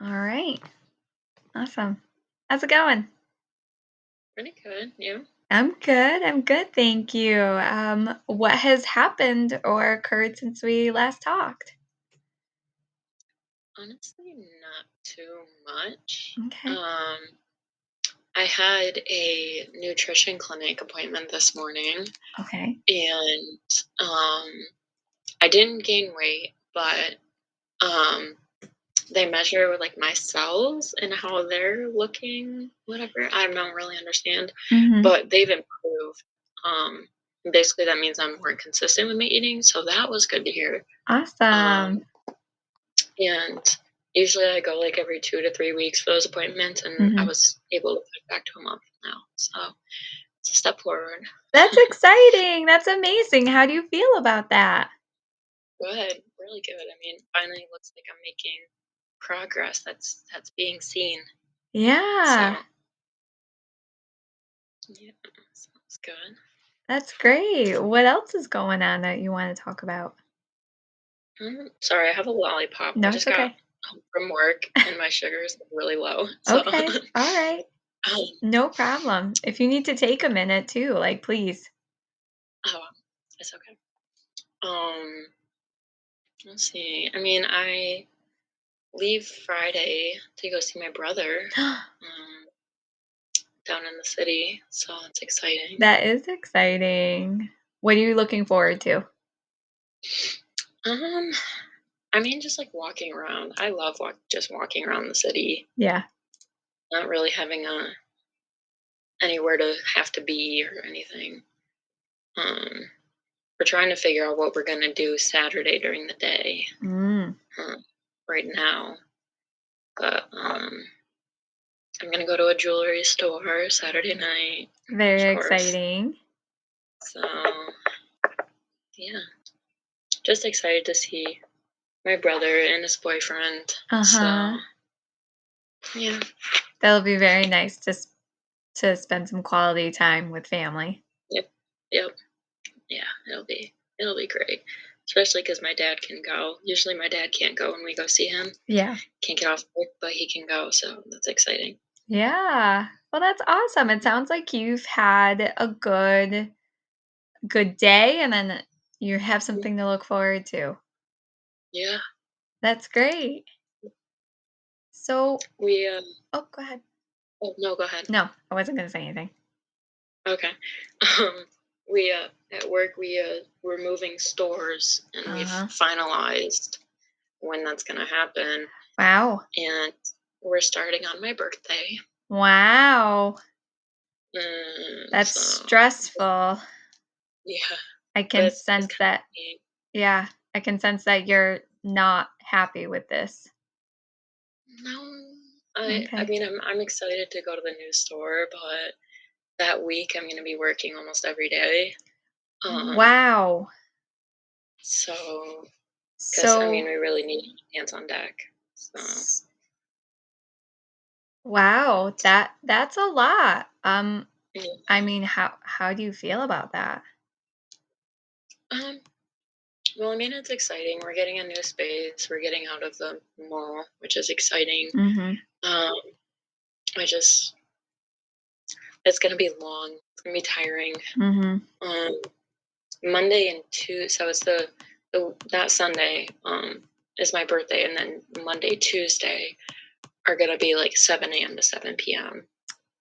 All right. Awesome. How's it going? Pretty good. You? I'm good. I'm good. Thank you. What has happened or occurred since we last talked? Honestly, not too much. Okay. I had a nutrition clinic appointment this morning, Okay. and um, I didn't gain weight, but um, they measure like my cells and how they're looking. Whatever. I don't really understand, Mhm. but they've improved. Um, Basically, that means I'm more consistent with my eating, so that was good to hear. Um, Awesome. And usually I go like every 2 to 3 weeks for those appointments, and I Mhm. was able to put it back to a month now. So it's a step forward. That's exciting. That's amazing. How do you feel about that? Good, really good. I mean, finally it looks like I'm making progress. That's being seen. Yeah. So yeah, sounds good. That's great. What else is going on that you want to talk about? Sorry, I have a lollipop. I No, it's just got okay. home from work and my sugar is really low. So Okay. All right. No problem. If you need to take a minute too, like please. oh, it's okay. Um, let's see. I mean, I leave Friday to go see my brother um, down in the city, so it's exciting. That is exciting. What are you looking forward to? Um, I mean, just like walking around. I love just walking around the city, Yeah. not really having anywhere to have to be or anything. Um, we're trying to figure out what we're gonna do Saturday during the day. Mm, Um, right now, but I'm gonna go to a jewelry store Saturday night, of very course. exciting. So yeah, just excited to see my brother and his boyfriend. Uh-huh. So, yeah. That'll be very nice to spend some quality time with family. Yep. Yep. Yeah, it'll be great. Especially because my dad can go. Usually my dad can't go when we go see him. Yeah. Can't get off work, but he can go, so that's exciting. Yeah. Well, that's awesome. It sounds like you've had a good day and then you have Mm. something to look forward to. Yeah. That's great. So, We oh, go ahead. oh no, go ahead. No, I wasn't going to say anything. Okay. Um we at work we're moving stores and we've Uh-huh. finalized when that's gonna happen, Wow. and we're starting on my birthday. Wow. That's So stressful. yeah, I but can it's sense kind that. of neat. Yeah, I can sense that you're not happy with this. No, I Okay. mean I'm excited to go to the new store, but that week I'm gonna be working almost every day. Um, Wow. so because I mean So, we really need hands on deck. So s- wow, that's a lot. I yeah. mean, how do you feel about that? Um, well, I mean it's exciting. We're getting a new space. We're getting out of the mall, which is exciting. Mhm. Um, I just it's gonna be long. It's gonna be tiring. Mhm. Um, Monday and Tuesday. So it's the that Sunday is my birthday, and then Monday, Tuesday are gonna be like 7 a.m. to 7 p.m.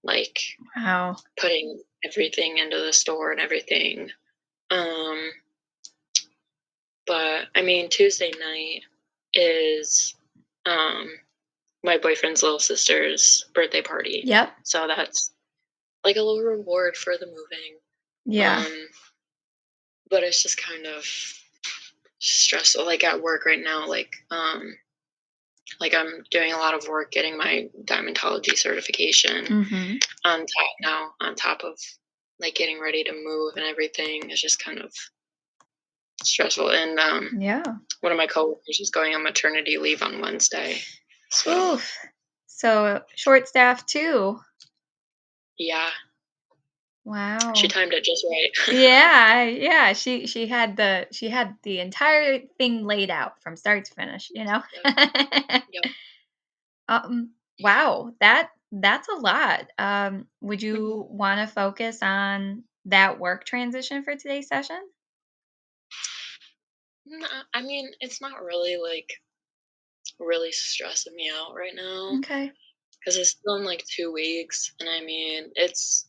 Like Wow. putting everything into the store and everything. Um, but I mean Tuesday night is um my boyfriend's little sister's birthday party, Yep. so that's like a little reward for the moving. Yeah. Um, but it's just kind of stressful. Like at work right now, like I'm doing a lot of work getting my diamontology certification Mhm. on top of like getting ready to move and everything. It's just kind of stressful. And Yeah. one of my coworkers is going on maternity leave on Wednesday. So Oof. So, short staff too. yeah, she Wow. timed it just right. Yeah, yeah, she had the entire thing laid out from start to finish, you know? Yep, yep. Wow, that's a lot. Would Mhm. you wanna focus on that work transition for today's session? I mean, it's not really like really stressing me out right now Okay. because it's still in like 2 weeks, and I mean, it's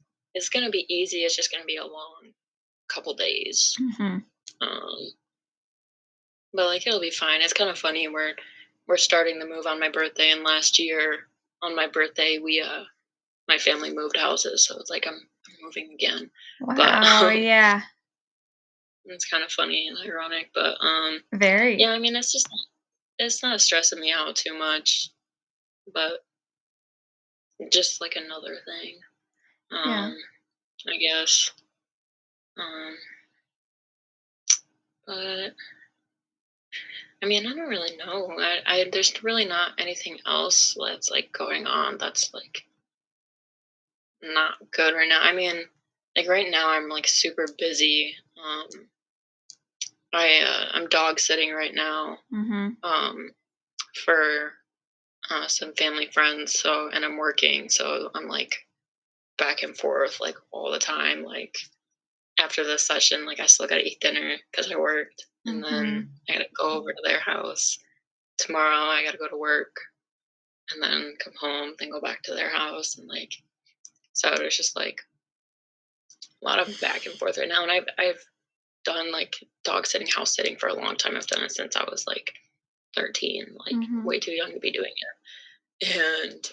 gonna be easy. It's just gonna be a long couple days. Mhm. Um, but like it'll be fine. It's kind of funny. We're starting the move on my birthday, and last year on my birthday, we my family moved houses, so it's like I'm moving again. But Wow, yeah. it's kind of funny and ironic. But yeah, Very. I mean, it's not stressing me out too much, but just like another thing. Yeah. Um, I guess. Um, but I mean, I don't really know. There's really not anything else that's like going on that's like not good right now. I mean, like right now I'm like super busy. I'm dog sitting right now. Mhm. Um, for some family friends. So, and I'm working, so I'm like back and forth like all the time. Like after this session, like I still gotta eat dinner because I worked, and then Mhm. I gotta go over to their house. Tomorrow I gotta go to work, and then come home, then go back to their house, and like so it's just like a lot of back and forth right now. And I've done like dog sitting, house sitting for a long time. I've done it since I was like 13, like Mhm. way too young to be doing it. And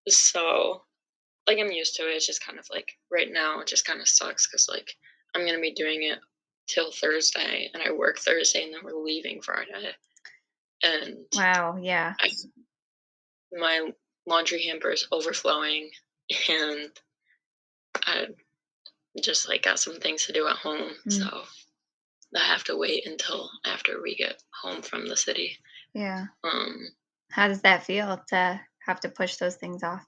so like I'm used to it. It's just kind of like right now it just kind of sucks because like I'm gonna be doing it till Thursday, and I work Thursday, and then we're leaving Friday. And Wow, yeah. I, my laundry hamper is overflowing, and I just like got some things to do at home, Mm, so I have to wait until after we get home from the city. yeah. Um, How does that feel to have to push those things off?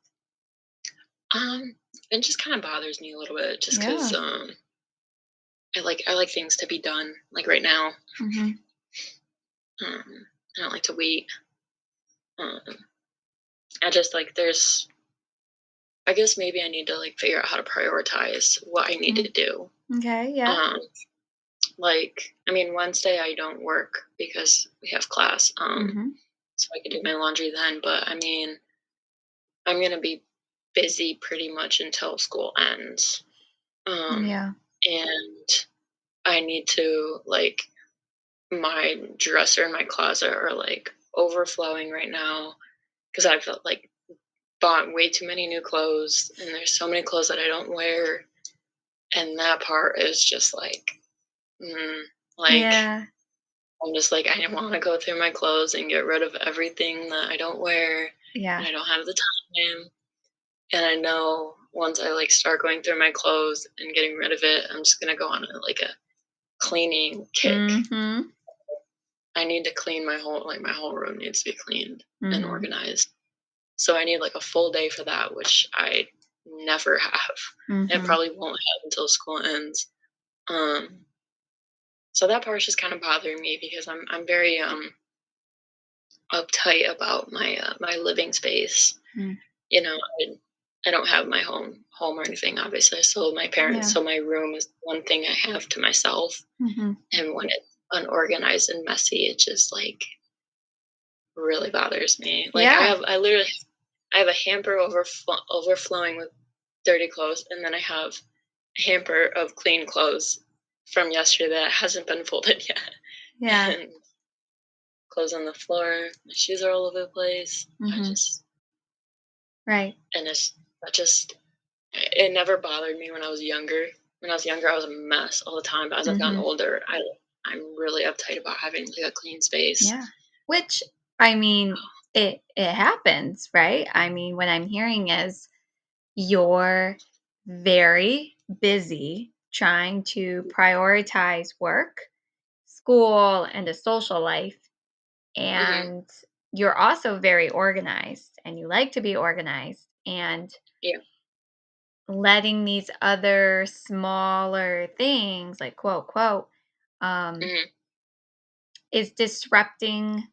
um, it just kind of bothers me a little bit, just because Yeah. I like things to be done like right now. Mhm. I don't like to wait. Um, I just like there's I guess maybe I need to like figure out how to prioritize what I need Mm. to do. Okay, yeah. Um, like I mean Wednesday I don't work because we have class. Mhm. So I could do my laundry then. But I mean I'm gonna be busy pretty much until school ends. Um, Yeah. and I need to like my dresser and my closet are like overflowing right now because I've like bought way too many new clothes, and there's so many clothes that I don't wear, and that part is just like, mm, like Yeah. I'm just like I want to go through my clothes and get rid of everything that I don't wear, and Yeah. I don't have the time. And I know once I like start going through my clothes and getting rid of it, I'm just gonna go on like a cleaning kick. Mhm. I need to clean my whole room needs to be cleaned and Mhm. organized. So I need like a full day for that, which I never have. And Mhm. probably won't have until school ends. Um, so that part's just kind of bothering me because I'm very uptight about my living space. Mm. You know, I don't have my home or anything. Obviously, I still my parents, Yeah. so my room is one thing I have to myself. Mhm. And when it's unorganized and messy, it just like really bothers me. Like Yeah. I have a hamper overflowing with dirty clothes, and then I have a hamper of clean clothes from yesterday that hasn't been folded yet, Yeah. and clothes on the floor. My shoes are all over the place. I Mhm. just Right. and it's that just it never bothered me when I was younger. When I was younger, I was a mess all the time. But as I've gotten Mhm. older, I'm really uptight about having like a clean space. Yeah. Which, I mean, it happens, right? I mean, what I'm hearing is you're very busy trying to prioritize work, school, and a social life. Hmm. And you're also very organized and you like to be organized. And Yeah. letting these other smaller things, like quote, quote, um, Hmm. is disrupting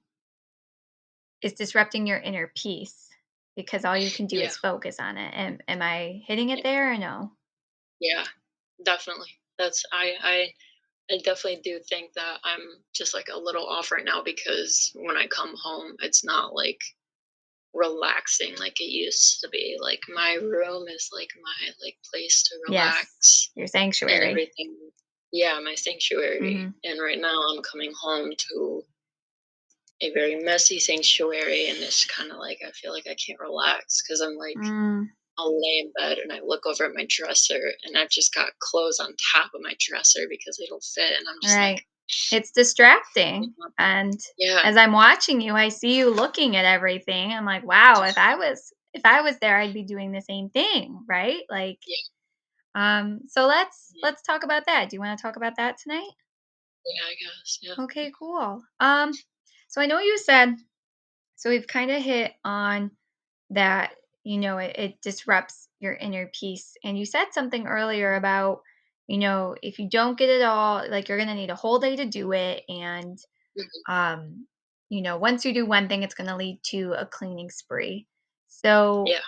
is disrupting your inner peace because all you can do Yeah, is focus on it. Am I hitting it yeah, there or no? yeah, definitely. I definitely do think that I'm just like a little off right now because when I come home, it's not like relaxing like it used to be. Like my room is like my like place to Yes. relax Your and sanctuary. everything. Yeah, my sanctuary. Mhm. And right now I'm coming home to a very messy sanctuary and it's kind of like I feel like I can't relax because I'm like Mm, I'll lay in bed and I look over at my dresser and I've just got clothes on top of my dresser because they don't fit and I'm just like, right. It's distracting, and yeah, as I'm watching you, I see you looking at everything. I'm like, "Wow, if I was there, I'd be doing the same thing," right? Like, yeah, so yeah, let's talk about that. Do you wanna talk about that tonight? yeah, I guess, yeah. Okay, cool. So I know you said, so we've kinda hit on that, it disrupts your inner peace. And you said something earlier about, if you don't get it all, like you're going to need a whole day to do it. And, Mhm, um, once you do one thing, it's going to lead to a cleaning spree. So, yeah.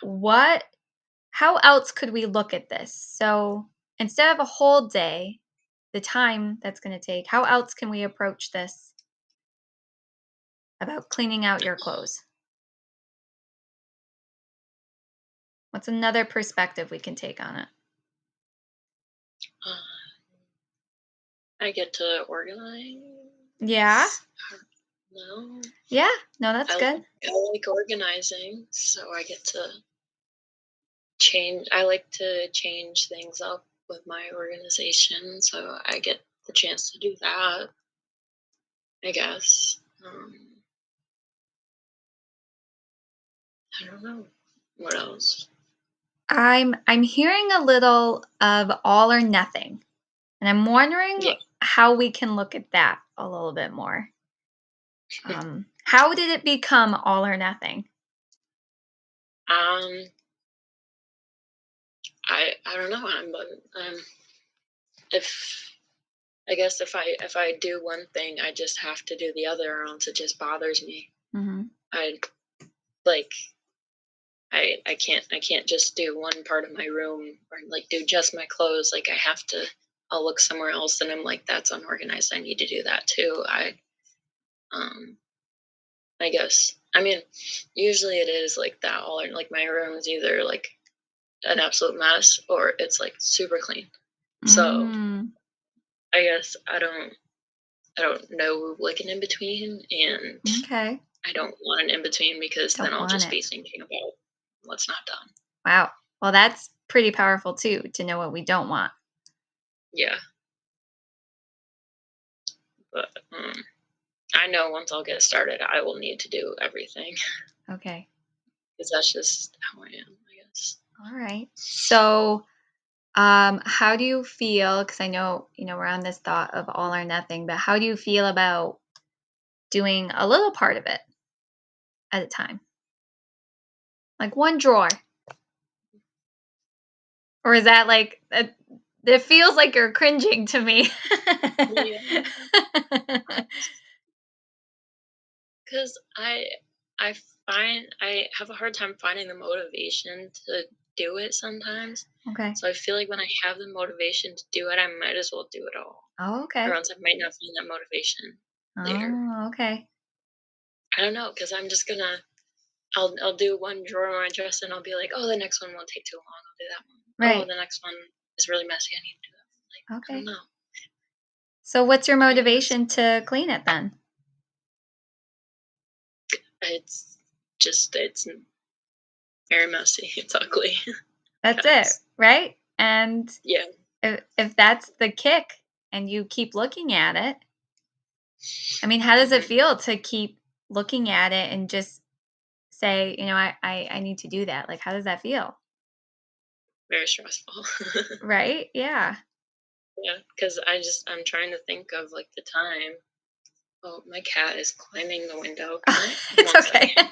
how else could we look at this? So, instead of a whole day, the time that's going to take, how else can we approach this about cleaning out your clothes? What's another perspective we can take on it? Uh, I get to Yeah. organize. I don't know. Yeah. No, that's good. I like organizing, so I get to change. I like to change things up with my organization, so I get the chance to do that. I guess. I don't know what else. I'm hearing a little of all or nothing, and I'm wondering Yeah. how we can look at that a little bit more. How did it become all or nothing? um, I don't know. If I guess if I do one thing, I just have to do the other, or else it just bothers me. Hmm. I like I can't just do one part of my room or like do just my clothes. Like I have to. I'll look somewhere else, and I'm like, that's unorganized. I need to do that too. Um I guess. I mean, usually it is like that. All like my room is either like an absolute mess or it's like super clean. So Mm, I guess I don't know like an in between, and okay. I don't want an in between because then Don't I'll want just it. be thinking about what's not done. Wow. Well, that's pretty powerful too, to know what we don't want. Yeah, but I know once I'll get started, I will need to do everything Okay. because that's just how I am, I guess. All right. So, how do you feel? Because I know, we're on this thought of all or nothing, but how do you feel about doing a little part of it at a time? Like one drawer. Or is that like it feels like you're cringing to me. Yeah, because I find I have a hard time finding the motivation to do it sometimes. Okay. So I feel like when I have the motivation to do it, I might as well do it all, Oh, or okay. else I might not find that motivation later. Oh, okay. I don't know because I'm just gonna I'll do one drawer on my dress and I'll be like, oh, the next one won't take too long. I'll do that one. Oh, Right. the next one is really messy. I need to do that one. Like I don't Okay. know. So what's your I guess motivation to clean it then? it's it's very messy. It's ugly. That's it, Guys. right? And Yeah. if that's the kick and you keep looking at it, I mean, how does it Hmm. feel to keep looking at it and just say, I need to do that? Like, how does that feel? Very stressful. Right? Yeah. Yeah, because I'm trying to think of like the time. Oh, my cat is climbing the window. Can I? It's One okay. second.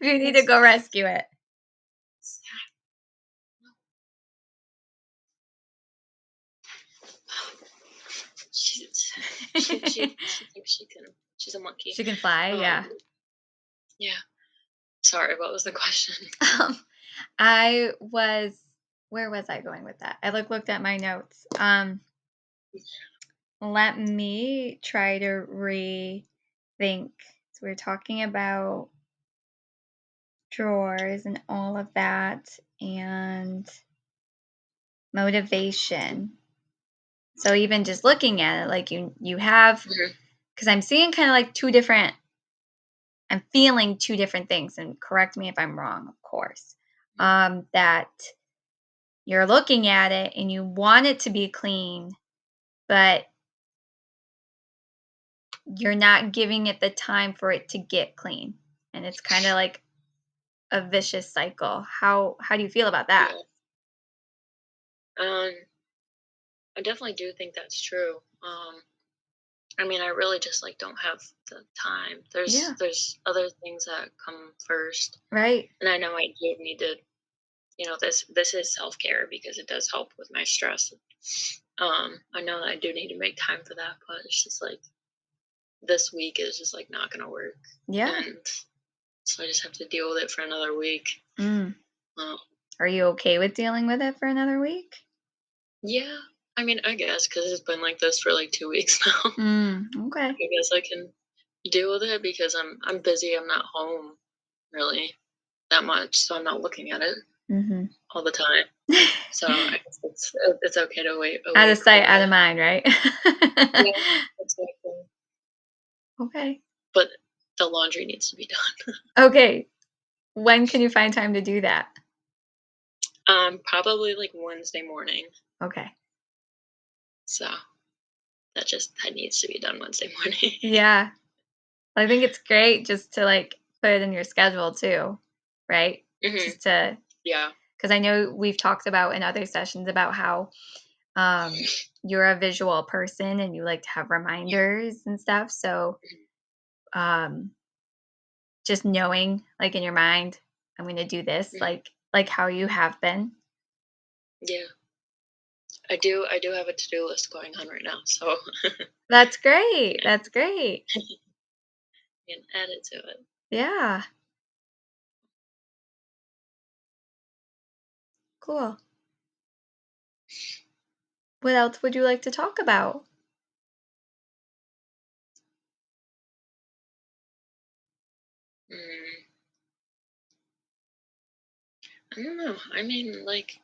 You need to It's go rescue it. sad. She's, she thinks she can. She's a monkey. She can fly, Um, yeah. Yeah. Sorry, what was the question? Um, I was where was I going with that? I looked at my notes. Let me try to rethink. So we're talking about drawers and all of that and motivation. So even just looking at it, like you have Mhm. because I'm seeing kind of like two different I'm feeling two different things, and correct me if I'm wrong, of course. That you're looking at it and you want it to be clean, but you're not giving it the time for it to get clean. And it's kind of like a vicious cycle. How do you feel about that? Yeah. Um, I definitely do think that's true. I mean, I really just like don't have the time. Yeah. There's other things that come first, Right. and I know I do need to. This is self care because it does help with my stress. I know that I do need to make time for that, but it's just like this week is just like not gonna work, Yeah. and so I just have to deal with it for another week. Mm. Um, Are you okay with dealing with it for another week? yeah, I mean, I guess because it's been like this for like 2 weeks now. Okay. I guess I can deal with it because I'm busy. I'm not home really that much, so I'm not looking at it Hmm. all the time. So I guess it's okay to wait a Out of week sight, for out it. of mind, right? Yeah, exactly. Okay. But the laundry needs to be done. Okay. When can you find time to do that? Probably like Wednesday morning. Okay. So that needs to be done Wednesday morning. Yeah. I think it's great just to like put it in your schedule too, right? Hmm. Just to Yeah. because I know we've talked about in other sessions about how um you're a visual person and you like to have reminders and stuff. So Mhm. um just knowing like in your mind, I'm gonna do this, Mhm. like how you have been. Yeah. I do have a to-do list going on right now, so That's great. I That's great. can add it to it. Yeah. Cool. What else would you like to talk about? Mm, I don't know. I mean, like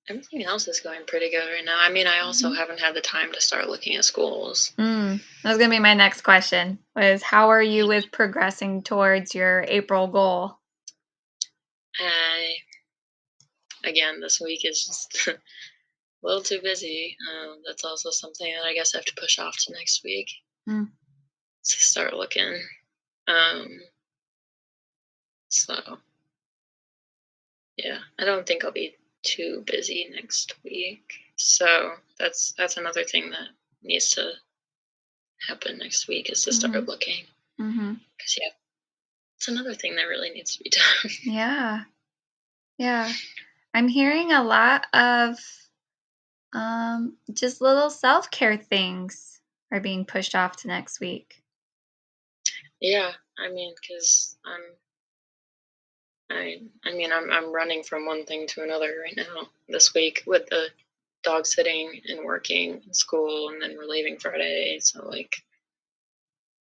everything else is going pretty good right now. I mean, I also Mhm. haven't had the time to start looking at schools. That was gonna be my next question, was how are you with progressing towards your April goal? I Again, this week is just a little too busy. That's also something that I guess I have to push off to next week Mm, to start looking. Um, so yeah, I don't think I'll be too busy next week. So that's another thing that needs to happen next week is to start mhm, looking. mhm. Because yeah, it's another thing that really needs to be done. Yeah, yeah. I'm hearing a lot of, just little self-care things are being pushed off to next week. Yeah, I mean, because I mean, I'm running from one thing to another right now this week with the dog sitting and working in school, and then we're leaving Friday. So like,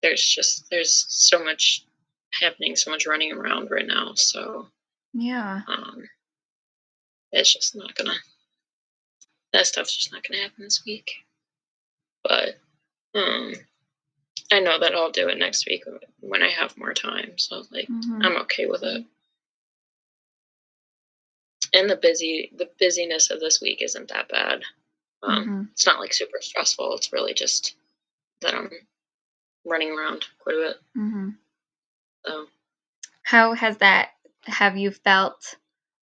there's so much happening, so much running around right now. So Yeah. um, it's just not gonna that stuff's just not gonna happen this week. But um, I know that I'll do it next week when I have more time. So like, Mhm, I'm okay with it. And the busyness of this week isn't that bad. mhm, It's not like super stressful. It's really just that I'm running around quite a bit. mhm. So, How has that have you felt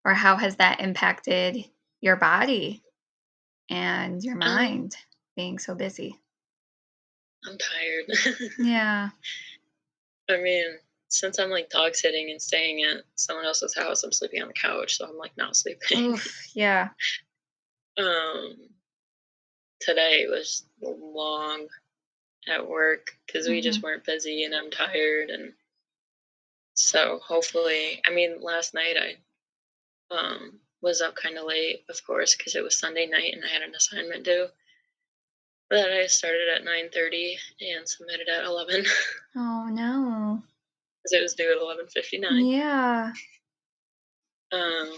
or how has that impacted your body and your um, mind being so busy? I'm tired. Yeah. I mean, since I'm like dog sitting and staying at someone else's house, I'm sleeping on the couch, so I'm like not sleeping. Oof, yeah. um, Today was long at work because we just Mhm. weren't busy, and I'm tired, and So hopefully, I mean, last night I was up kind of late, of course, because it was Sunday night and I had an assignment due that I started at 9:30 and submitted at 11 because Oh, no. it was due at 11:59. Yeah. Um,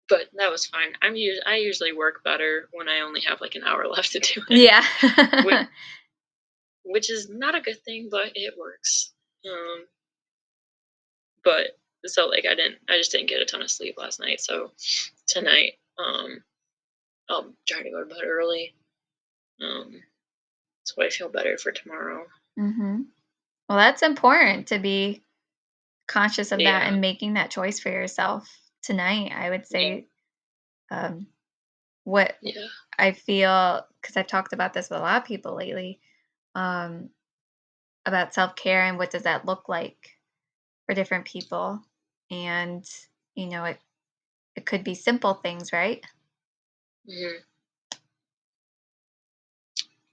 but that was fine. I usually work better when I only have like an hour left to do it, Yeah. which, which is not a good thing, but it works. Um, but so like I just didn't get a ton of sleep last night. So tonight, I'll try to go to bed early. Um, so I feel better for tomorrow. Mhm. Well, that's important to be conscious of that Yeah, and making that choice for yourself tonight. I would yeah, say, um, what yeah. I feel, because I've talked about this with a lot of people lately, um, about self care and what does that look like for different people. And, it could be simple things, right? Hmm.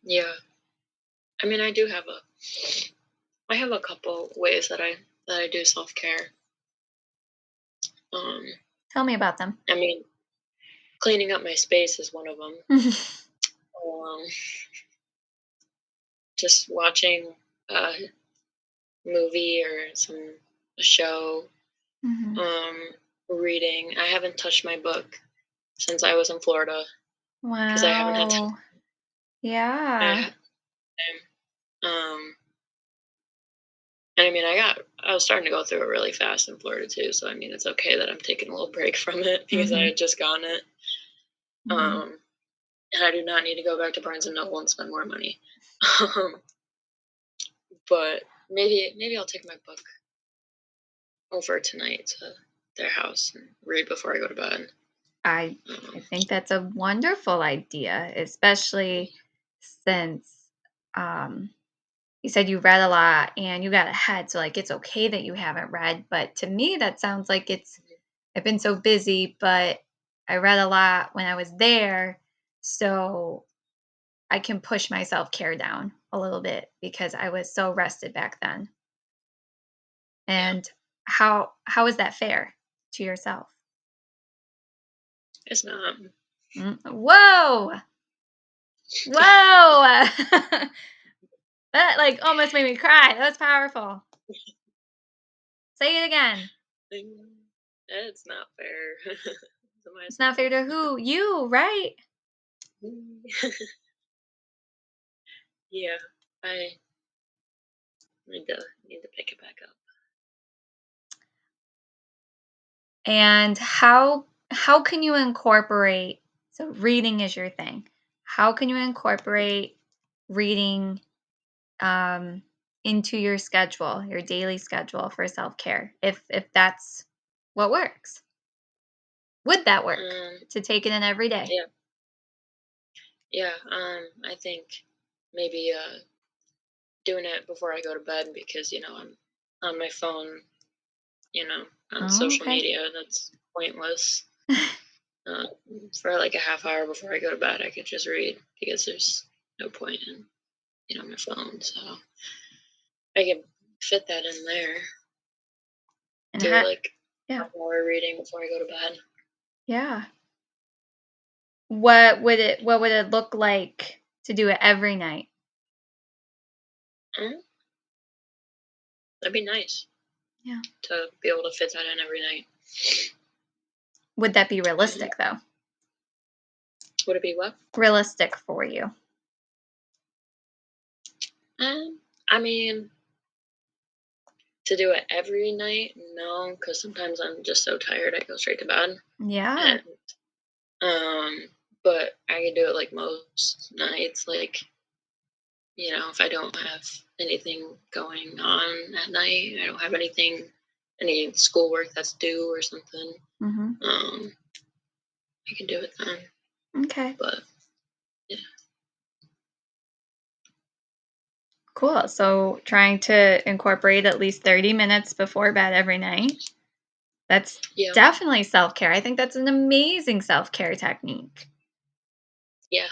Yeah. I mean, I have a couple ways that I do self care. Um, Tell me about them. I mean, cleaning up my space is one of them. Just watching a movie or a show. Mhm. Um, Reading. I haven't touched my book since I was in Florida because I haven't had Wow. I Yeah. had time. And I mean, I was starting to go through it really fast in Florida too. So I mean, it's okay that I'm taking a little break from it because I Mhm. had just gotten it. Mhm. Um, and I do not need to go back to Barnes and Noble and spend more money. Um, but maybe I'll take my book over tonight to their house and read before I go to bed. I I Um, think that's a wonderful idea, especially since um you said you read a lot and you got ahead, so like it's okay that you haven't read, but to me that sounds like it's I've been so busy, but I read a lot when I was there, so I can push my self-care down a little bit because I was so rested back then. yeah, And how is that fair to yourself? it's not. Whoa! Whoa! That, like, almost made me cry. That was powerful. Say it again. It's not fair to It's not fair myself. to who? You, right? Yeah, I need to pick it back up. And how can you incorporate so reading is your thing. How can you incorporate reading um into your schedule, your daily schedule for self-care? If that's what works. Would that work Um, to take it in every day? yeah, yeah. I think maybe doing it before I go to bed because I'm on my phone, on Oh, social okay. media. That's pointless. Uh, for like a half hour before I go to bed, I could just read because there's no point in my phone. So I can fit that in there. And Do like yeah. half hour reading before I go to bed. Yeah. What would it look like to do it every night? Mm, that'd be nice Yeah. to be able to fit that in every night. Would that be Um, realistic though? would it be what? Realistic for you? I mean, to do it every night, no, because sometimes I'm just so tired I go straight to bed. Yeah. And but I can do it like most nights, like if I don't have anything going on at night, I don't have any schoolwork that's due or something. Mhm. Um, I can do it then. Okay. But yeah, Cool. So trying to incorporate at least 30 minutes before bed every night. That's yeah, definitely self-care. I think that's an amazing self-care technique, yeah,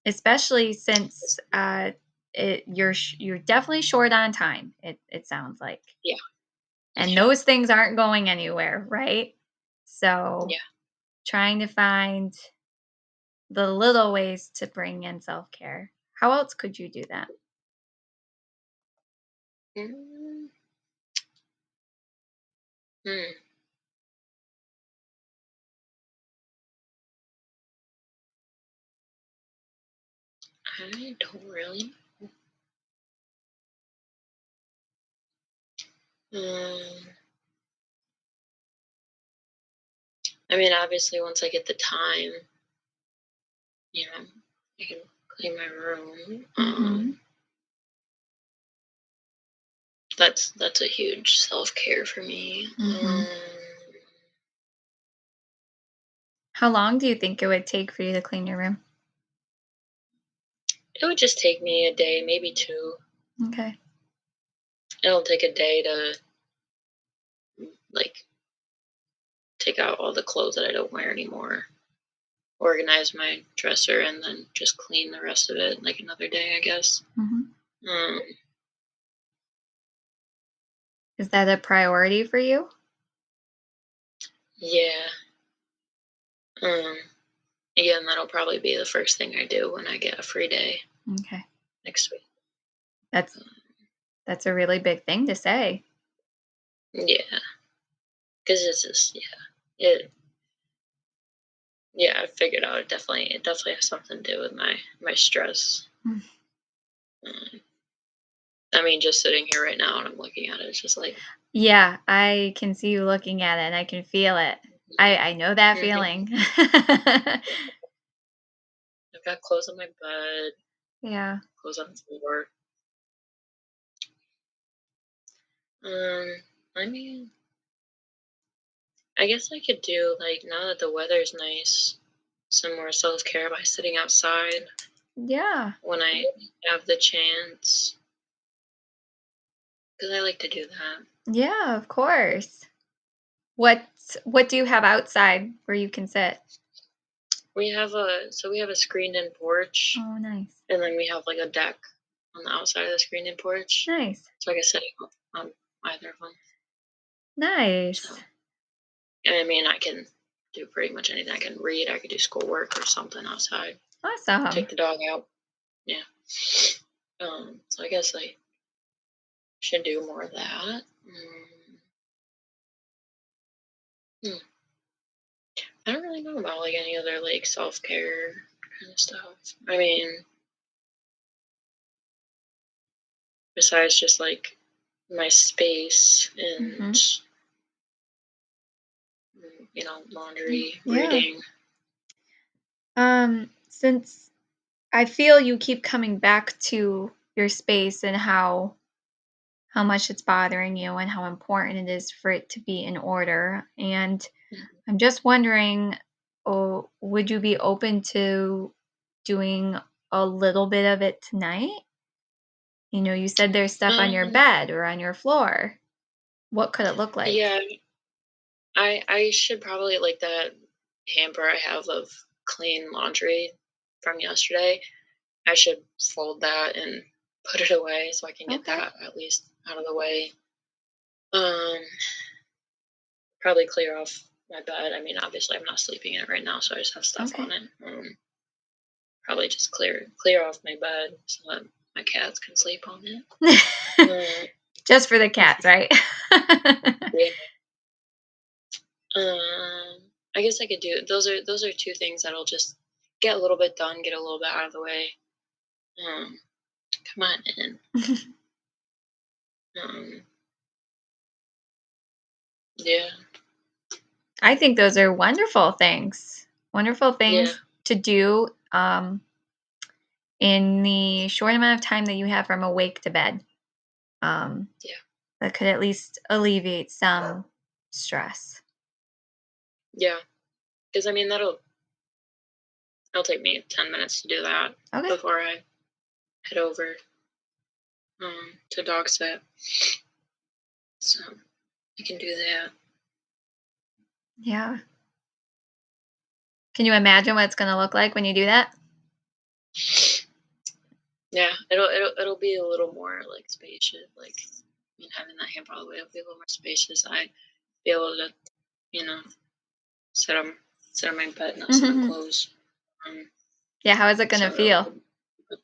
especially since it's- you're definitely short on time. It sounds like. yeah. and Yeah. those things aren't going anywhere, right? So, Yeah. trying to find the little ways to bring in self-care. How else could you do that? Mm, hmm. I don't really. Um, I mean, obviously, once I get the time, you know, I can clean my room. Mhm. That's a huge self care for me. Mhm. How long do you think it would take for you to clean your room? It would just take me a day, maybe two. Okay. It'll take a day to like take out all the clothes that I don't wear anymore, organize my dresser, and then just clean the rest of it like another day, I guess. Mhm. Um, Is that a priority for you? yeah. Um, Again, that'll probably be the first thing I do when I get a free day Okay. next week. That's that's a really big thing to say. Yeah, because it's just it yeah, I figured out it definitely has something to do with my stress. Mm. Um, I mean, just sitting here right now and I'm looking at it, it's just like, Yeah, I can see you looking at it and I can feel it. I know that mhm. feeling. I've got clothes on my bed, Yeah. clothes on the floor. Um, I mean, I guess I could do like now that the weather's nice, some more self care by sitting outside Yeah. when I have the chance, because I like to do that. Yeah, of course. What what do you have outside where you can sit? We have a screened in porch, Oh, nice. and then we have like a deck on the outside of the screened in porch. Nice. So I can sit on either of them. Nice. So I mean, I can do pretty much anything. I can read. I could do schoolwork or something outside. Awesome. Take the dog out. Yeah. So I guess I should do more of that. Hmm. I don't really know about like any other like self care kind of stuff. I mean, besides just like my space and Mhm. laundry, Yeah. reading. Since I feel you keep coming back to your space and how much it's bothering you and how important it is for it to be in order. And Mhm. I'm just wondering, oh, would you be open to doing a little bit of it tonight? You said there's stuff on your Um, bed or on your floor. What could it look like? yeah, I should probably like that hamper I have of clean laundry from yesterday. I should fold that and put it away so I can get Okay. that at least out of the way. Um, Probably clear off my bed. I mean, obviously, I'm not sleeping in it right now, so I just have stuff on Okay. it. Probably just clear off my bed so that my cats can sleep on it. Uh, Just for the cats, right? yeah. I guess I could do those are two things that'll just get a little bit done, get a little bit out of the way. Um, Come on in. Um, yeah, I think those are wonderful things. Wonderful yeah, things to do in the short amount of time that you have from awake to bed. Um, yeah, that could at least alleviate some stress. yeah. Because I mean it'll take me 10 minutes to do that Okay. before I head over to dog sit. So I can do that. Yeah. Can you imagine what it's going to look like when you do that? Yeah, it'll be a little more like spacious, like mean, having that hand probably would be a little more spacious. I'd be able to, you know, sit on sit on my bed, not sit on clothes. Um, Yeah, how is it gonna so it'll feel? be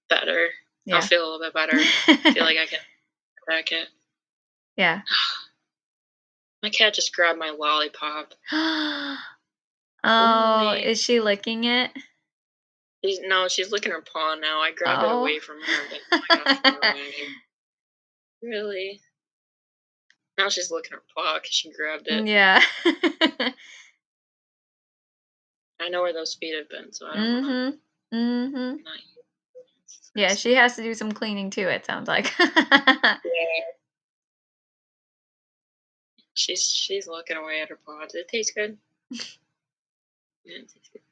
better. I'll Yeah. feel a little bit better. Feel like I can crack it. Yeah. My cat just grabbed my lollipop. Oh, Really? is she licking it? No, she's licking her paw now. I grabbed it Oh. away from her, but now I gotta throw it away. Really? Now she's licking her paw because she grabbed it. Yeah. I know where those feet have been, so I don't wanna Mhm. Mhm. not use it. It's Yeah, she disgusting. has to do some cleaning too, it sounds like. Yeah. She's looking away at her paw. Does it taste good? Yeah, it tastes good.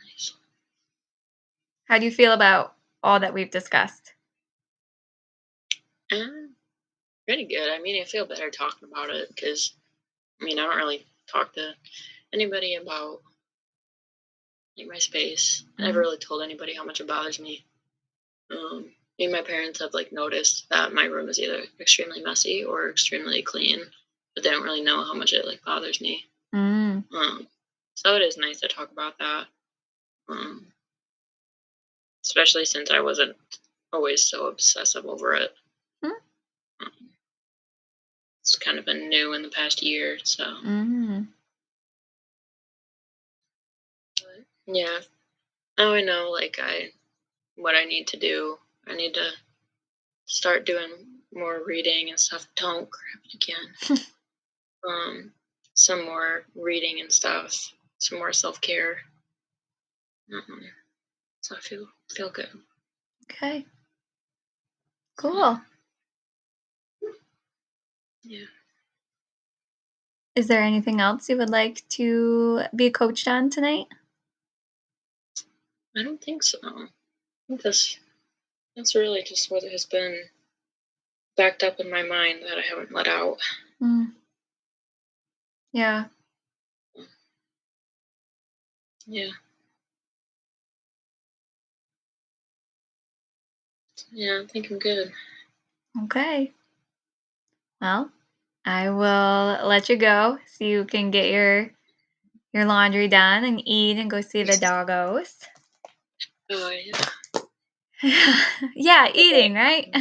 Nice. How do you feel about all that we've discussed? Uh, Pretty good. I mean, I feel better talking about it because I mean, I don't really talk to anybody about like my space. I never Mm. really told anybody how much it bothers me. Me and my parents have like noticed that my room is either extremely messy or extremely clean, but they don't really know how much it like bothers me. Mm. Um, so it is nice to talk about that, um, especially since I wasn't always so obsessive over it. Mm. Um, it's kind of been new in the past year, so Mhm. but, yeah. Now I know like I what I need to do. I need to start doing more reading and stuff. Don't grab it again. Um, some more reading and stuff. Some more self care. So I feel good. Okay, Yeah, cool. yeah. Is there anything else you would like to be coached on tonight? I don't think so. I think that's really just what has been backed up in my mind that I haven't let out. Mm. Yeah. Yeah, yeah. I think I'm good. Okay. Well, I will let you go so you can get your laundry done and eat and go see the doggos. Oh yeah. Yeah, eating, right?